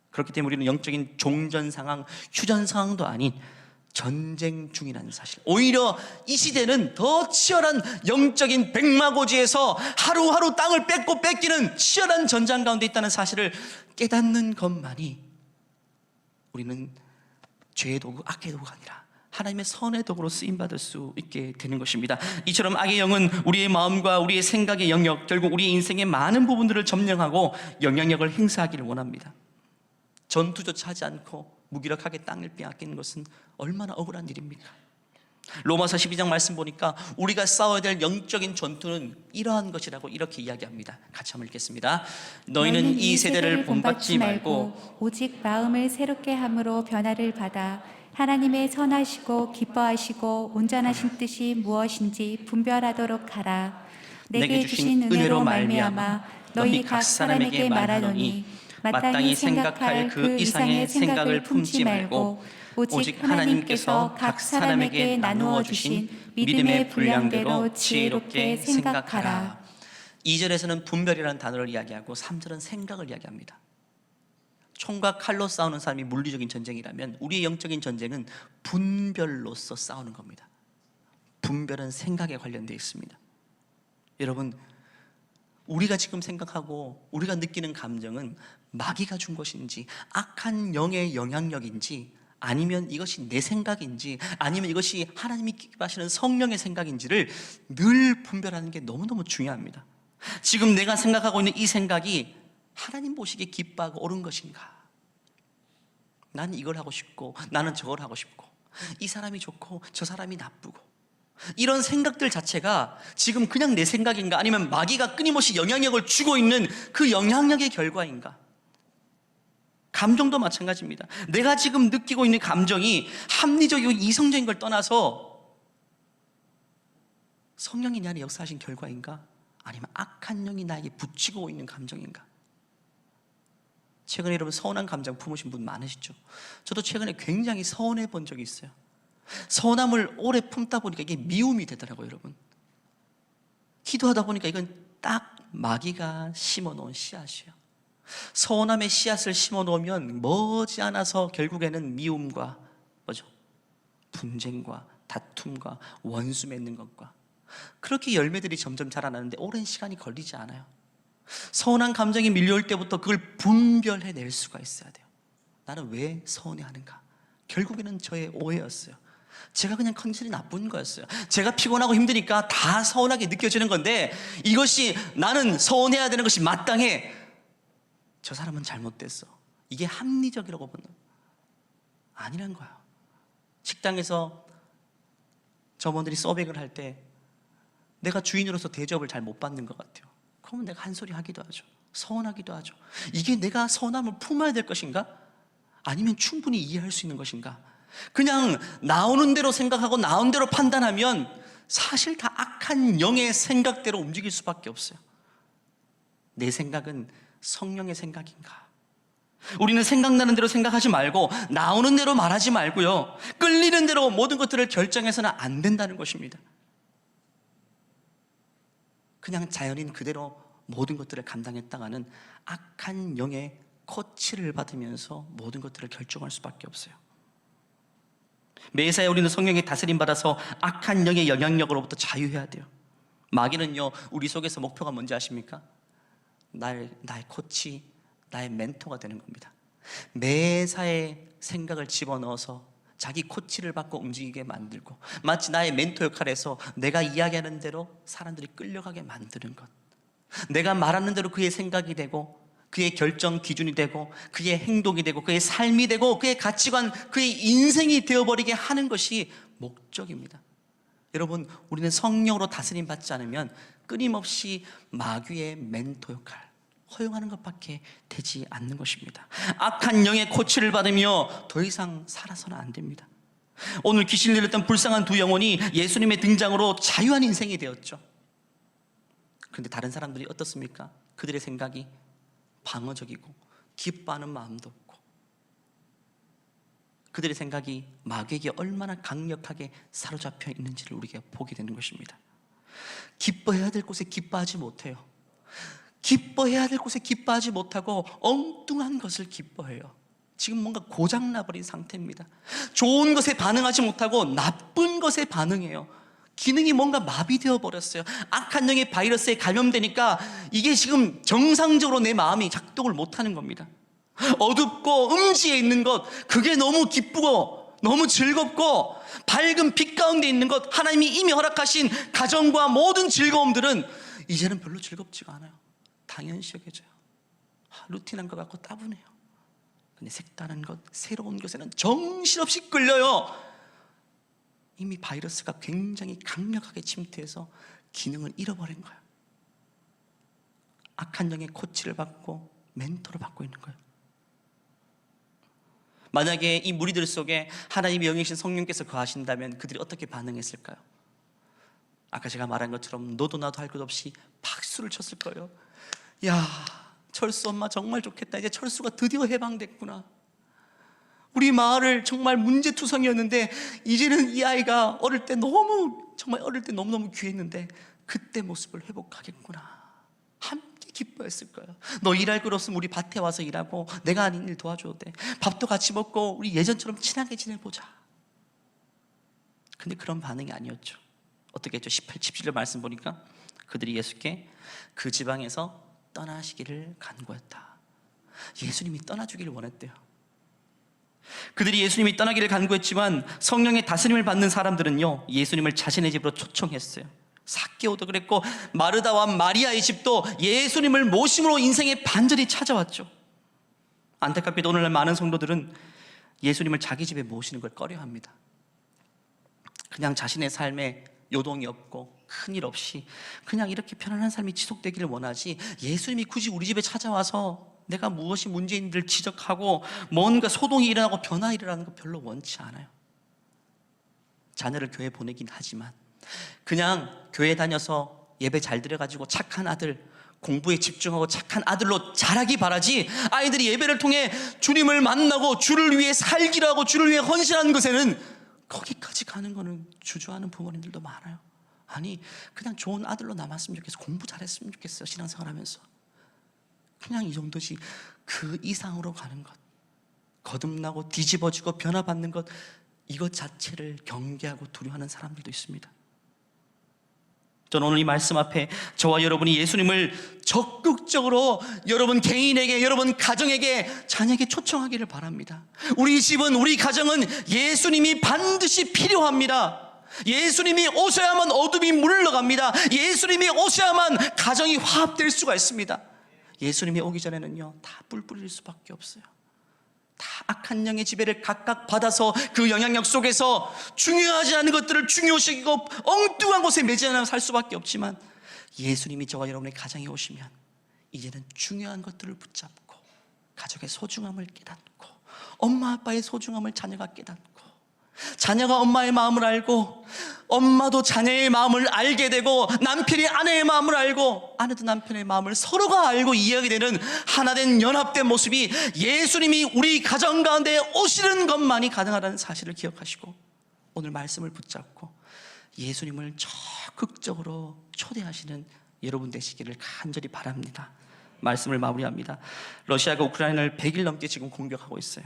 그렇기 때문에 우리는 영적인 종전 상황, 휴전 상황도 아닌 전쟁 중이라는 사실, 오히려 이 시대는 더 치열한 영적인 백마고지에서 하루하루 땅을 뺏고 뺏기는 치열한 전장 가운데 있다는 사실을 깨닫는 것만이 우리는 죄의 도구, 악의 도구가 아니라 하나님의 선의 도구로 쓰임받을 수 있게 되는 것입니다. 이처럼 악의 영은 우리의 마음과 우리의 생각의 영역, 결국 우리의 인생의 많은 부분들을 점령하고 영향력을 행사하기를 원합니다. 전투조차 하지 않고 무기력하게 땅을 빼앗기는 것은 얼마나 억울한 일입니까? 로마서 12장 말씀 보니까 우리가 싸워야 될 영적인 전투는 이러한 것이라고 이렇게 이야기합니다. 같이 한번 읽겠습니다. 너희는 이 세대를 본받지 말고 오직 마음을 새롭게 함으로 변화를 받아 하나님의 선하시고 기뻐하시고 온전하신 뜻이 무엇인지 분별하도록 하라. 내게 주신 은혜로 말미암아 너희 각 사람에게 말하노니 마땅히 생각할 그 이상의 생각을 품지 말고 오직 하나님께서 각 사람에게 나누어 주신 믿음의 분량대로 지혜롭게 생각하라. 2절에서는 분별이라는 단어를 이야기하고 3절은 생각을 이야기합니다. 총과 칼로 싸우는 사람이 물리적인 전쟁이라면 우리의 영적인 전쟁은 분별로서 싸우는 겁니다. 분별은 생각에 관련되어 있습니다. 여러분, 우리가 지금 생각하고 우리가 느끼는 감정은 마귀가 준 것인지 악한 영의 영향력인지 아니면 이것이 내 생각인지 아니면 이것이 하나님이 기뻐하시는 성령의 생각인지를 늘 분별하는 게 너무너무 중요합니다. 지금 내가 생각하고 있는 이 생각이 하나님 보시기에 기뻐하고 옳은 것인가? 나는 이걸 하고 싶고 나는 저걸 하고 싶고 이 사람이 좋고 저 사람이 나쁘고 이런 생각들 자체가 지금 그냥 내 생각인가? 아니면 마귀가 끊임없이 영향력을 주고 있는 그 영향력의 결과인가? 감정도 마찬가지입니다. 내가 지금 느끼고 있는 감정이 합리적이고 이성적인 걸 떠나서 성령이 내 안에 역사하신 결과인가? 아니면 악한 영이 나에게 붙이고 있는 감정인가? 최근에 여러분 서운한 감정 품으신 분 많으시죠? 저도 최근에 굉장히 서운해 본 적이 있어요. 서운함을 오래 품다 보니까 이게 미움이 되더라고요, 여러분. 기도하다 보니까 이건 딱 마귀가 심어놓은 씨앗이에요. 서운함의 씨앗을 심어놓으면 머지않아서 결국에는 미움과 분쟁과 다툼과 원수 맺는 것과 그렇게 열매들이 점점 자라나는데 오랜 시간이 걸리지 않아요. 서운한 감정이 밀려올 때부터 그걸 분별해낼 수가 있어야 돼요. 나는 왜 서운해하는가? 결국에는 저의 오해였어요. 제가 그냥 컨디션이 나쁜 거였어요. 제가 피곤하고 힘드니까 다 서운하게 느껴지는 건데 이것이 나는 서운해야 되는 것이 마땅해. 저 사람은 잘못됐어. 이게 합리적이라고 보는 아니란 거예요. 식당에서 점원들이 서빙을 할 때 내가 주인으로서 대접을 잘 못 받는 것 같아요. 그러면 내가 한 소리 하기도 하죠. 서운하기도 하죠. 이게 내가 서운함을 품어야 될 것인가? 아니면 충분히 이해할 수 있는 것인가? 그냥 나오는 대로 생각하고 나온 대로 판단하면 사실 다 악한 영의 생각대로 움직일 수밖에 없어요. 내 생각은 성령의 생각인가? 우리는 생각나는 대로 생각하지 말고 나오는 대로 말하지 말고요, 끌리는 대로 모든 것들을 결정해서는 안 된다는 것입니다. 그냥 자연인 그대로 모든 것들을 감당했다가는 악한 영의 코치를 받으면서 모든 것들을 결정할 수밖에 없어요. 매사에 우리는 성령의 다스림 받아서 악한 영의 영향력으로부터 자유해야 돼요. 마귀는요, 우리 속에서 목표가 뭔지 아십니까? 나의 코치, 나의 멘토가 되는 겁니다. 매사에 생각을 집어넣어서 자기 코치를 받고 움직이게 만들고, 마치 나의 멘토 역할에서 내가 이야기하는 대로 사람들이 끌려가게 만드는 것, 내가 말하는 대로 그의 생각이 되고 그의 결정 기준이 되고 그의 행동이 되고 그의 삶이 되고 그의 가치관, 그의 인생이 되어버리게 하는 것이 목적입니다. 여러분, 우리는 성령으로 다스림 받지 않으면 끊임없이 마귀의 멘토 역할 허용하는 것밖에 되지 않는 것입니다. 악한 영의 코치를 받으며 더 이상 살아서는 안 됩니다. 오늘 귀신을 들렸던 불쌍한 두 영혼이 예수님의 등장으로 자유한 인생이 되었죠. 그런데 다른 사람들이 어떻습니까? 그들의 생각이 방어적이고 기뻐하는 마음도 없고, 그들의 생각이 마귀에게 얼마나 강력하게 사로잡혀 있는지를 우리가 보게 되는 것입니다. 기뻐해야 될 곳에 기뻐하지 못해요. 기뻐해야 될 곳에 기뻐하지 못하고 엉뚱한 것을 기뻐해요. 지금 뭔가 고장나버린 상태입니다. 좋은 것에 반응하지 못하고 나쁜 것에 반응해요. 기능이 뭔가 마비되어 버렸어요. 악한 영의 바이러스에 감염되니까 이게 지금 정상적으로 내 마음이 작동을 못하는 겁니다. 어둡고 음지에 있는 것, 그게 너무 기쁘고 너무 즐겁고 밝은 빛 가운데 있는 것, 하나님이 이미 허락하신 가정과 모든 즐거움들은 이제는 별로 즐겁지가 않아요. 당연시 여겨져요. 루틴한 것 같고 따분해요. 근데 색다른 것, 새로운 것에는 정신없이 끌려요. 이미 바이러스가 굉장히 강력하게 침투해서 기능을 잃어버린 거예요. 악한 영의 코치를 받고 멘토를 받고 있는 거예요. 만약에 이 무리들 속에 하나님의 영이신 성령께서 거하신다면 그들이 어떻게 반응했을까요? 아까 제가 말한 것처럼 너도 나도 할 것 없이 박수를 쳤을 거예요. 야, 철수 엄마 정말 좋겠다. 이제 철수가 드디어 해방됐구나. 우리 마을을 정말 문제투성이었는데 이제는 이 아이가 어릴 때 너무너무 귀했는데 그때 모습을 회복하겠구나. 함께 기뻐했을 거예요. 너 일할 것 없으면 우리 밭에 와서 일하고 내가 아닌 일 도와줘도 돼. 밥도 같이 먹고 우리 예전처럼 친하게 지내보자. 근데 그런 반응이 아니었죠. 어떻게 했죠? 18, 17절 말씀 보니까 그들이 예수께 그 지방에서 떠나시기를 간구했다. 예수님이 떠나주기를 원했대요. 그들이 예수님이 떠나기를 간구했지만 성령의 다스림을 받는 사람들은요, 예수님을 자신의 집으로 초청했어요. 삭개오도 그랬고 마르다와 마리아의 집도 예수님을 모심으로 인생의 반절이 찾아왔죠. 안타깝게도 오늘날 많은 성도들은 예수님을 자기 집에 모시는 걸 꺼려합니다. 그냥 자신의 삶에 요동이 없고 큰일 없이 그냥 이렇게 편안한 삶이 지속되기를 원하지, 예수님이 굳이 우리 집에 찾아와서 내가 무엇이 문제인지를 지적하고 뭔가 소동이 일어나고 변화 일어나는 거 별로 원치 않아요. 자녀를 교회 보내긴 하지만 그냥 교회 다녀서 예배 잘 드려가지고 착한 아들, 공부에 집중하고 착한 아들로 자라기 바라지, 아이들이 예배를 통해 주님을 만나고 주를 위해 살기를 하고 주를 위해 헌신하는 것에는 거기까지 가는 거는 주저하는 부모님들도 많아요. 아니, 그냥 좋은 아들로 남았으면 좋겠어. 공부 잘했으면 좋겠어요. 신앙생활 하면서. 그냥 이 정도지. 그 이상으로 가는 것, 거듭나고 뒤집어지고 변화받는 것, 이것 자체를 경계하고 두려워하는 사람들도 있습니다. 저는 오늘 이 말씀 앞에 저와 여러분이 예수님을 적극적으로 여러분 개인에게, 여러분 가정에게, 자녀에게 초청하기를 바랍니다. 우리 집은, 우리 가정은 예수님이 반드시 필요합니다. 예수님이 오셔야만 어둠이 물러갑니다. 예수님이 오셔야만 가정이 화합될 수가 있습니다. 예수님이 오기 전에는요, 다 뿔뿔일 수밖에 없어요. 다 악한 영의 지배를 각각 받아서 그 영향력 속에서 중요하지 않은 것들을 중요시하고 엉뚱한 곳에 매진하며 살 수밖에 없지만, 예수님이 저와 여러분의 가정에 오시면 이제는 중요한 것들을 붙잡고 가족의 소중함을 깨닫고 엄마 아빠의 소중함을 자녀가 깨닫고, 자녀가 엄마의 마음을 알고 엄마도 자녀의 마음을 알게 되고, 남편이 아내의 마음을 알고 아내도 남편의 마음을 서로가 알고 이해하게 되는 하나된 연합된 모습이 예수님이 우리 가정 가운데 오시는 것만이 가능하다는 사실을 기억하시고 오늘 말씀을 붙잡고 예수님을 적극적으로 초대하시는 여러분 되시기를 간절히 바랍니다. 말씀을 마무리합니다. 러시아가 우크라이나를 100일 넘게 지금 공격하고 있어요.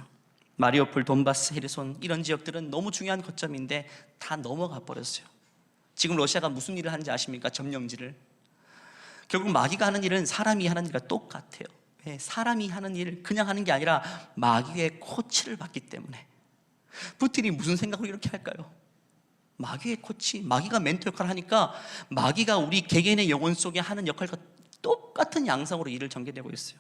마리오폴, 돈바스, 헤르손 이런 지역들은 너무 중요한 거점인데 다 넘어가 버렸어요. 지금 러시아가 무슨 일을 하는지 아십니까? 점령지를. 결국 마귀가 하는 일은 사람이 하는 일과 똑같아요. 왜? 사람이 하는 일 그냥 하는 게 아니라 마귀의 코치를 받기 때문에. 푸틴이 무슨 생각으로 이렇게 할까요? 마귀의 코치, 마귀가 멘토 역할을 하니까 마귀가 우리 개개인의 영혼 속에 하는 역할과 똑같은 양상으로 일을 전개되고 있어요.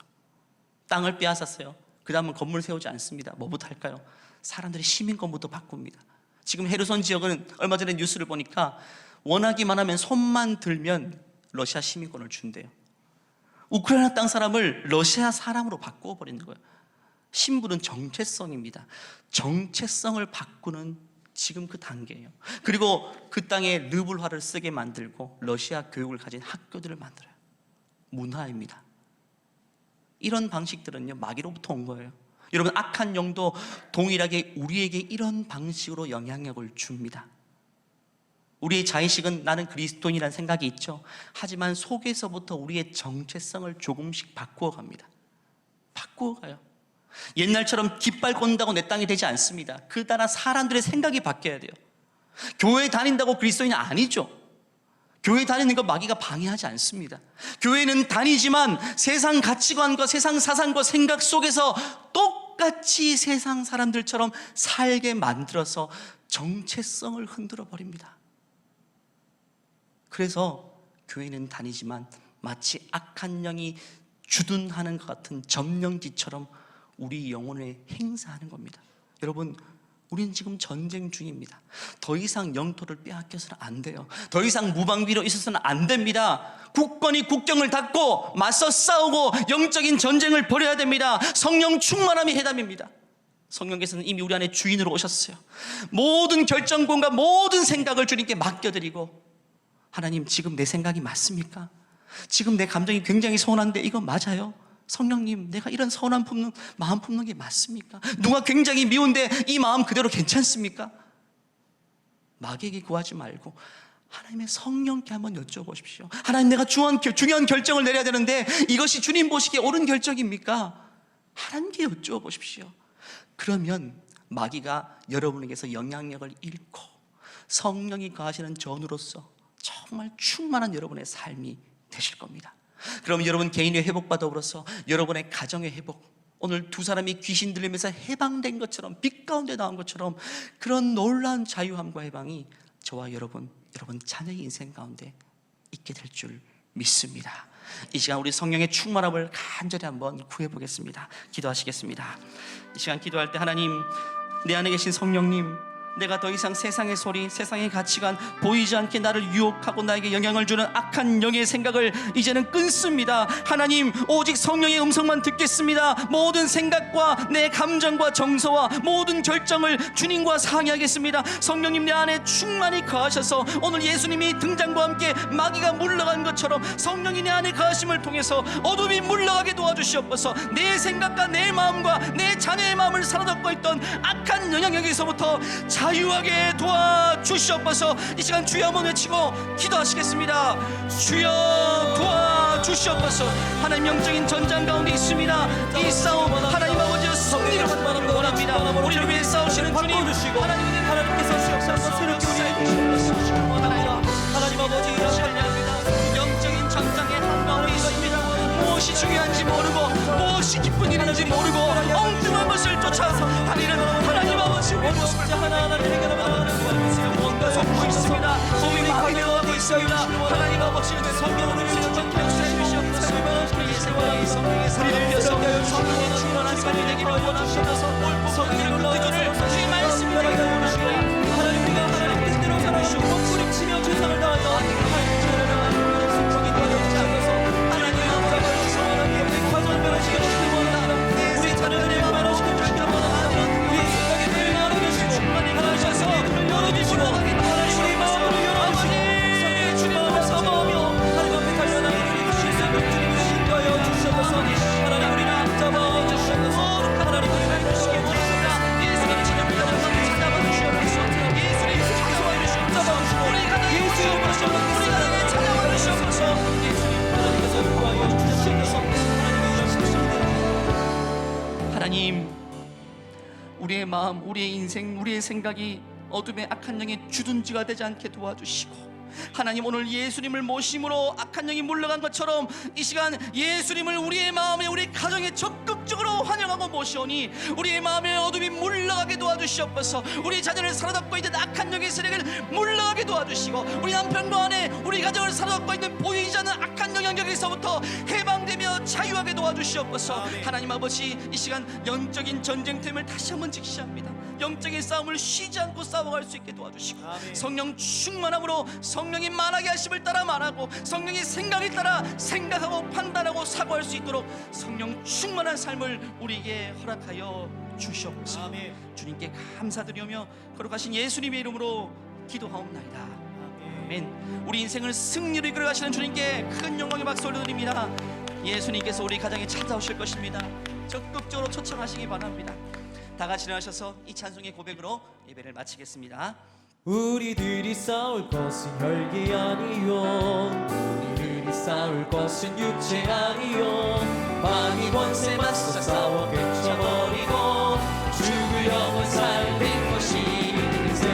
땅을 빼앗았어요. 그 다음은 건물 세우지 않습니다. 뭐부터 할까요? 사람들이 시민권부터 바꿉니다. 지금 헤르손 지역은 얼마 전에 뉴스를 보니까 원하기만 하면 손만 들면 러시아 시민권을 준대요. 우크라이나 땅 사람을 러시아 사람으로 바꾸어 버리는 거예요. 신분은 정체성입니다. 정체성을 바꾸는 지금 그 단계예요. 그리고 그 땅에 르블화를 쓰게 만들고 러시아 교육을 가진 학교들을 만들어요. 문화입니다. 이런 방식들은요, 마귀로부터 온 거예요. 여러분, 악한 영도 동일하게 우리에게 이런 방식으로 영향력을 줍니다. 우리의 자의식은 나는 그리스도인이라는 생각이 있죠. 하지만 속에서부터 우리의 정체성을 조금씩 바꾸어 갑니다. 바꾸어 가요. 옛날처럼 깃발 꽂는다고 내 땅이 되지 않습니다. 그 따라 사람들의 생각이 바뀌어야 돼요. 교회 다닌다고 그리스도인이 아니죠. 교회 다니는 거 마귀가 방해하지 않습니다. 교회는 다니지만 세상 가치관과 세상 사상과 생각 속에서 똑같이 세상 사람들처럼 살게 만들어서 정체성을 흔들어 버립니다. 그래서 교회는 다니지만 마치 악한 영이 주둔하는 것 같은 점령지처럼 우리 영혼을 행사하는 겁니다. 여러분, 우리는 지금 전쟁 중입니다. 더 이상 영토를 빼앗겨서는 안 돼요. 더 이상 무방비로 있어서는 안 됩니다. 국권이 국경을 닫고 맞서 싸우고 영적인 전쟁을 벌여야 됩니다. 성령 충만함이 해답입니다. 성령께서는 이미 우리 안에 주인으로 오셨어요. 모든 결정권과 모든 생각을 주님께 맡겨드리고, 하나님, 지금 내 생각이 맞습니까? 지금 내 감정이 굉장히 서운한데 이거 맞아요? 성령님, 내가 이런 서운한 마음 품는 게 맞습니까? 누가 굉장히 미운데 이 마음 그대로 괜찮습니까? 마귀에게 구하지 말고 하나님의 성령께 한번 여쭤보십시오. 하나님, 내가 중요한 결정을 내려야 되는데 이것이 주님 보시기에 옳은 결정입니까? 하나님께 여쭤보십시오. 그러면 마귀가 여러분에게서 영향력을 잃고 성령이 거하시는 전우로서 정말 충만한 여러분의 삶이 되실 겁니다. 그럼 여러분 개인의 회복과 더불어서 여러분의 가정의 회복, 오늘 두 사람이 귀신 들리면서 해방된 것처럼, 빛 가운데 나온 것처럼 그런 놀라운 자유함과 해방이 저와 여러분 자녀의 인생 가운데 있게 될 줄 믿습니다. 이 시간 우리 성령의 충만함을 간절히 한번 구해보겠습니다. 기도하시겠습니다. 이 시간 기도할 때, 하나님, 내 안에 계신 성령님, 내가 더 이상 세상의 소리, 세상의 가치관, 보이지 않게 나를 유혹하고 나에게 영향을 주는 악한 영의 생각을 이제는 끊습니다. 하나님, 오직 성령의 음성만 듣겠습니다. 모든 생각과 내 감정과 정서와 모든 결정을 주님과 상의하겠습니다. 성령님, 내 안에 충만히 거하셔서 오늘 예수님이 등장과 함께 마귀가 물러간 것처럼 성령이 내 안에 거하심을 통해서 어둠이 물러가게 도와주시옵소서. 내 생각과 내 마음과 내 자녀의 마음을 사로잡고 있던 악한 영향력에서부터 자유하게 도와주시옵소서. 이 시간 주여 한번 외치고 기도하시겠습니다. 주여 도와주시옵소서. 하나님, 영적인 전장 가운데 있습니다. 이 싸움 하나님 아버지여 승리를 원합니다. 우리를 위해 싸우시는 주님, 하나님께서 역사하셔서 새롭게 우리를 주시옵소서. 하나님 아버지, 찬양합니다. 영적인 전장에 한가운데 있습니다. 무엇이 중요한지 모르고 무엇이 기쁜 일인지 모르고 엉뚱한 것을 쫓아 다니는 하나님 아버지, 하나하나를 해결하는 뭔가 속고 있습니다. 몸이 막히려고 있습니다. 하나님 아버지, 성령을 위해서 주시옵소서. 우리의 성령의 삶을 위해서 성령의 충만한 삶이 되기를 원하시옵소서. 성령의 기준을 주의 말씀을 원하시고, 하나님, 우리가 하나님의 뜻대로 살아가시고 뿌리치며 죄상을 다하여 하나님의 성적인 되어지지 않아서 하나님 아버지 성령의 우리 과전 변화시켜 주시기 원합니다. 우리 자녀들의 마음을 시켜주시기 원합니다. 우리의 생각에 대해 나누시고 충만히 하나셔서 열어주시고 우리 마음을 열어주시고 주님 마음을 사모하며 하나님 앞에 달려나가는 우리 신성을 주님을 신도하여 주시옵소서. 하나님, 우리를 붙잡아 주시옵소서. 하나님, 우리를 주시기 원합니다. 예수님의 지금 마음, 우리의 인생, 우리의 생각이 어둠의 악한 영의 주둔지가 되지 않게 도와주시고, 하나님 오늘 예수님을 모심으로 악한 영이 물러간 것처럼 이 시간 예수님을 우리의 마음에, 우리 가정에 적극적으로 환영하고 모시오니 우리의 마음에 어둠이 물러가게 도와주시옵소서. 우리 자녀를 사로잡고 있는 악한 영의 세력을 물러가게 도와주시고, 우리 남편과 아내, 우리 가정을 사로잡고 있는 보이지 않는 악한 영향력에서부터 해방되며 자유하게 도와주시옵소서. 하나님 아버지, 이 시간 영적인 전쟁템을 다시 한번 직시합니다. 영적인 싸움을 쉬지 않고 싸워갈 수 있게 도와주시고, 성령 충만함으로 성령이 말하게 하심을 따라 말하고, 성령의 생각을 따라 생각하고 판단하고 사고할 수 있도록 성령 충만한 삶을 우리에게 허락하여 주시옵소서. 주님께 감사드리며 거룩하신 예수님의 이름으로 기도하옵나이다. 아멘. 우리 인생을 승리로 이끌어가시는 주님께 큰 영광의 박수 올려드립니다. 예수님께서 우리 가정에 찾아오실 것입니다. 적극적으로 초청하시기 바랍니다. 다 같이 일어나셔서 이 찬송의 고백으로 예배를 마치겠습니다. 우리들이 싸울 것은 혈기 아니요, 우리들이 싸울 것은 육체 아니요, 마귀 권세 맞서 싸워 깨쳐버리고 죽을 영혼 살린 것이 인생.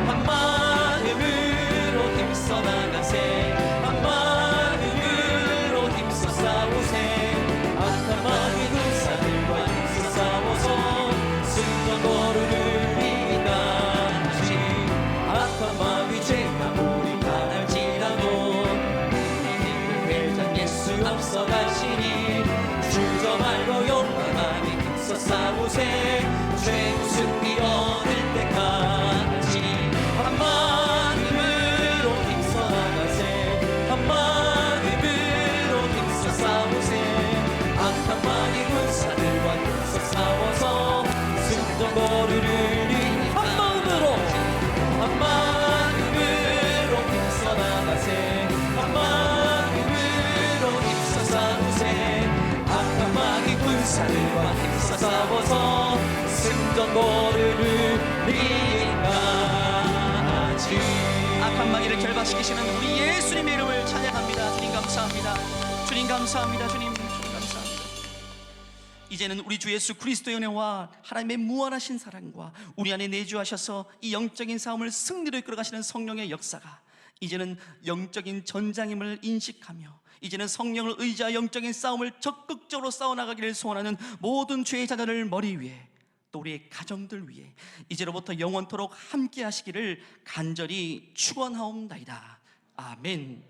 한 마음으로 힘써 나가세, 한 마음으로 힘써 싸우세. 악한 마귀 군사들과 힘써 싸워서 승전거루를 이기나지. 악한 마귀 죄가 우리 강할지라도 우리는 회장 예수 앞서가시니 주저 말고 용감하게 힘써 싸우세. 죄 승리 얻을 때까지 한 마음으로 힘써 나가세, 한 마음으로 힘써 싸우세. 악한 마귀 군사들과 힘써 싸워서 승전거루를 이기. 한 마음으로, 한 마음으로 힘써 나가세, 한 마음으로 힘써 싸우세. 악한 마귀 군사들과 힘써 싸워서 승전거루를 이기나지. 악한 마귀를 결박시키시는 우리 예수님의 이름을 찬양합니다. 주님 감사합니다. 주님 감사합니다. 주님 감사합니다. 이제는 우리 주 예수 그리스도의 은혜와 하나님의 무한하신 사랑과 우리 안에 내주하셔서 이 영적인 싸움을 승리로 이끌어가시는 성령의 역사가 이제는 영적인 전장임을 인식하며, 이제는 성령을 의지하여 영적인 싸움을 적극적으로 싸워나가기를 소원하는 모든 죄의 자녀를 머리 위에, 또 우리의 가정들 위해 이제로부터 영원토록 함께 하시기를 간절히 축원하옵나이다. 아멘.